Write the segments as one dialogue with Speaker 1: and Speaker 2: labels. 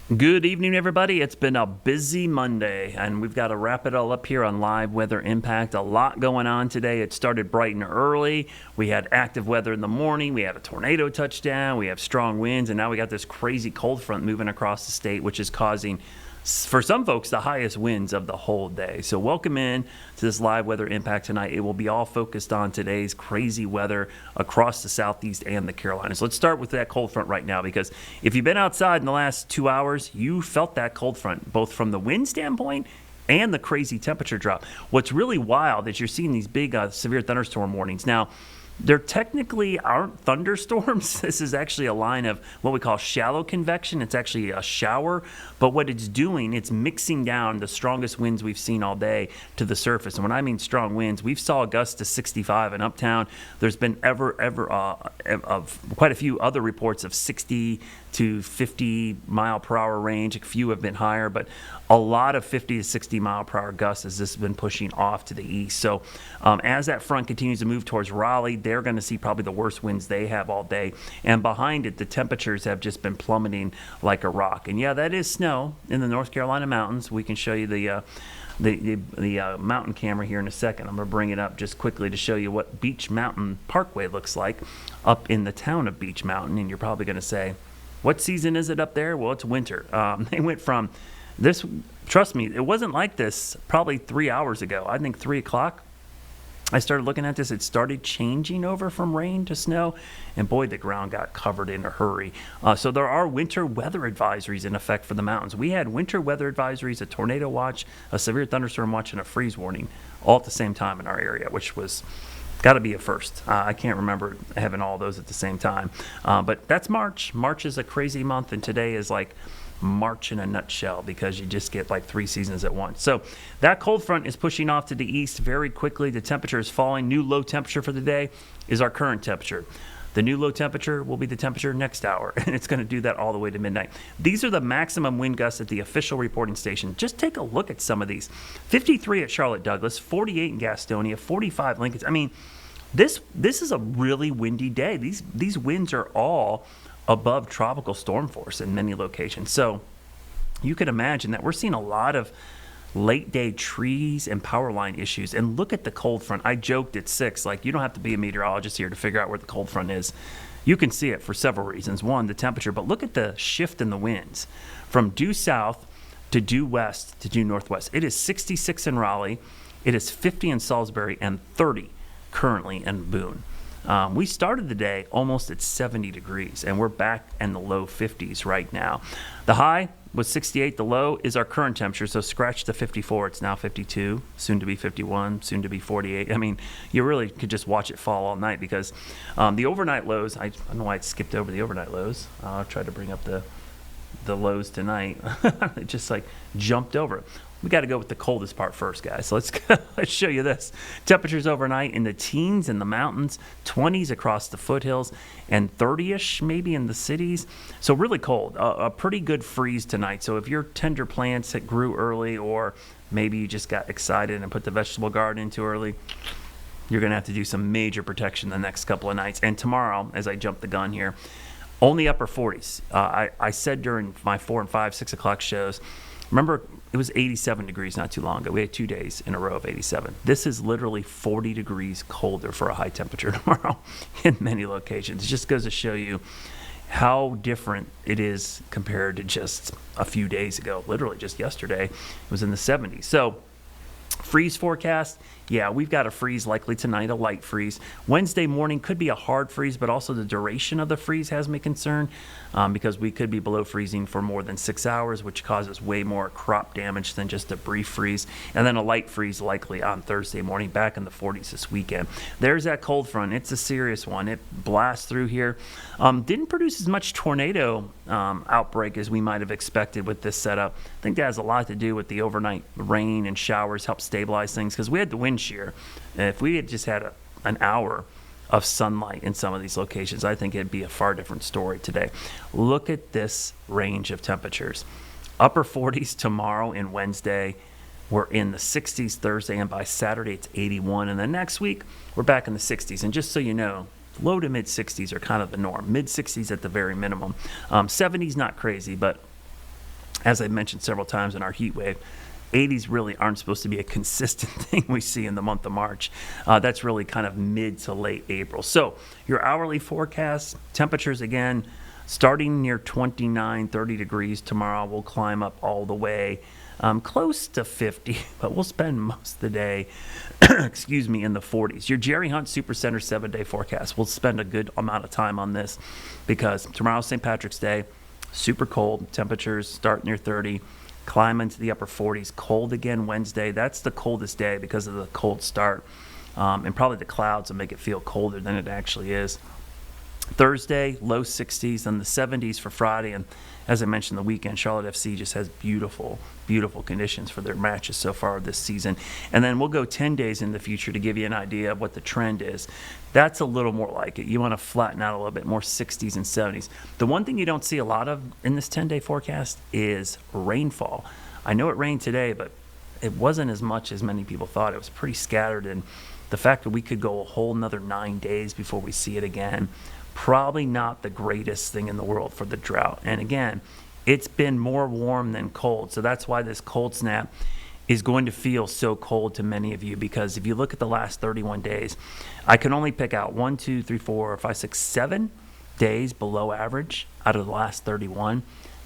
Speaker 1: Good evening, everybody. It's been a busy Monday, and we've got to wrap it all up here on Live Weather Impact. A lot going on today. It started bright and early. We had active weather in the morning. We had a tornado touchdown. We have strong winds, and now we got this crazy cold front moving across the state, which is causing, for some folks, the highest winds of the whole day. So welcome in to this Live Weather Impact tonight. It will be all focused on today's crazy weather across the Southeast and the Carolinas. Let's start with that cold front right now, because if you've been outside in the last 2 hours, you felt that cold front, both from the wind standpoint and the crazy temperature drop. What's really wild is you're seeing these big severe thunderstorm warnings. Now, there technically aren't thunderstorms. This is actually a line of what we call shallow convection. It's actually a shower, but what it's doing, it's mixing down the strongest winds we've seen all day to the surface. And when I mean strong winds, we've saw gusts to 65 in Uptown. There's been quite a few other reports of 60 to 50 mile per hour range. A few have been higher, but a lot of 50 to 60 mile per hour gusts as this has been pushing off to the east. So as that front continues to move towards Raleigh, they're going to see probably the worst winds they have all day. And behind it, the temperatures have just been plummeting like a rock. And yeah, that is snow in the North Carolina mountains. We can show you the mountain camera here in a second. I'm going to bring it up just quickly to show you what Beach Mountain Parkway looks like up in the town of Beach Mountain. And you're probably going to say, what season is it up there? Well, it's winter. They went from this, trust me, it wasn't like this probably 3 hours ago. I think 3 o'clock. I started looking at this. It started changing over from rain to snow, and boy, the ground got covered in a hurry. So there are winter weather advisories in effect for the mountains. We had winter weather advisories, a tornado watch, a severe thunderstorm watch, and a freeze warning all at the same time in our area, which was got to be a first. I can't remember having all those at the same time. But that's March. March is a crazy month, and today is like March in a nutshell, because you just get like 3 seasons at once. So that cold front is pushing off to the east very quickly. The temperature is falling. New low temperature for the day is our current temperature. The new low temperature will be the temperature next hour, and it's going to do that all the way to midnight. These are the maximum wind gusts at the official reporting station. Just take a look at some of these. 53 at Charlotte Douglas, 48 in Gastonia, 45 Lincoln. I mean, this is a really windy day. These winds are all above tropical storm force in many locations. So you can imagine that we're seeing a lot of late day trees and power line issues. And look at the cold front. I joked at 6, like, you don't have to be a meteorologist here to figure out where the cold front is. You can see it for several reasons. One, the temperature, but look at the shift in the winds from due south to due west to due northwest. It is 66 in Raleigh. It is 50 in Salisbury and 30 currently in Boone. We started the day almost at 70 degrees, and we're back in the low 50s right now. The high was 68. The low is our current temperature, so scratch the 54. It's now 52, soon to be 51, soon to be 48. I mean, you really could just watch it fall all night, because the overnight lows, I don't know why I skipped over the overnight lows. I'll try to bring up the lows tonight. It just like jumped over it. We got to go with the coldest part first, guys. So let's show you this. Temperatures overnight in the teens in the mountains, 20s across the foothills, and 30-ish maybe in the cities. So really cold. A pretty good freeze tonight. So if your tender plants that grew early, or maybe you just got excited and put the vegetable garden in too early, you're going to have to do some major protection the next couple of nights. And tomorrow, as I jump the gun here, only upper 40s. I said during my 4 and 5, 6 o'clock shows, remember, it was 87 degrees not too long ago. We had 2 days in a row of 87. This is literally 40 degrees colder for a high temperature tomorrow in many locations. It just goes to show you how different it is compared to just a few days ago. Literally just yesterday, it was in the 70s. So freeze forecast, yeah, we've got a freeze likely tonight, a light freeze. Wednesday morning could be a hard freeze, but also the duration of the freeze has me concerned, because we could be below freezing for more than 6 hours, which causes way more crop damage than just a brief freeze. And then a light freeze likely on Thursday morning, back in the 40s this weekend. There's that cold front. It's a serious one. It blasts through here. Didn't produce as much tornado outbreak as we might have expected with this setup. I think that has a lot to do with the overnight rain and showers help stabilize things, because we had the wind shear. And if we had just had an hour of sunlight in some of these locations, I think it'd be a far different story today. Look at this range of temperatures. Upper 40s tomorrow and Wednesday. We're in the 60s Thursday, and by Saturday it's 81. And then next week, we're back in the 60s. And just so you know, low to mid 60s are kind of the norm. Mid 60s at the very minimum. 70s not crazy, but as I mentioned several times in our heat wave, 80s really aren't supposed to be a consistent thing we see in the month of March. That's really kind of mid to late April. So your hourly forecast, temperatures again, starting near 29, 30 degrees tomorrow. We'll climb up all the way close to 50, but we'll spend most of the day, excuse me, in the 40s. Your Jerry Hunt Supercenter 7-day forecast. We'll spend a good amount of time on this because tomorrow's St. Patrick's Day. Super cold. Temperatures start near 30, climb into the upper 40s. Cold again Wednesday. That's the coldest day because of the cold start. And probably the clouds will make it feel colder than it actually is. Thursday, low 60s and the 70s for Friday. And as I mentioned, the weekend, Charlotte FC just has beautiful, beautiful conditions for their matches so far this season. And then we'll go 10 days in the future to give you an idea of what the trend is. That's a little more like it. You want to flatten out a little bit more 60s and 70s. The one thing you don't see a lot of in this 10-day forecast is rainfall. I know it rained today, but it wasn't as much as many people thought. It was pretty scattered. And the fact that we could go a whole another 9 days before we see it again, probably not the greatest thing in the world for the drought. And again, it's been more warm than cold. So that's why this cold snap is going to feel so cold to many of you, because if you look at the last 31 days, I can only pick out 1, 2, 3, 4, 5, 6, 7 days below average out of the last 31.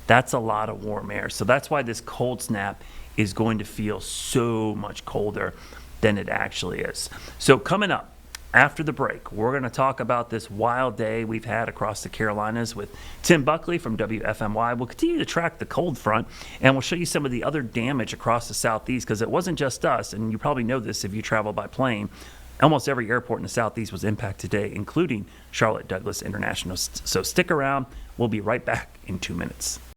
Speaker 1: That's a lot of warm air. So that's why this cold snap is going to feel so much colder than it actually is. So coming up, after the break, we're going to talk about this wild day we've had across the Carolinas with Tim Buckley from WFMY. We'll continue to track the cold front, and we'll show you some of the other damage across the Southeast, because it wasn't just us, and you probably know this if you travel by plane. Almost every airport in the Southeast was impacted today, including Charlotte Douglas International. So stick around. We'll be right back in 2 minutes.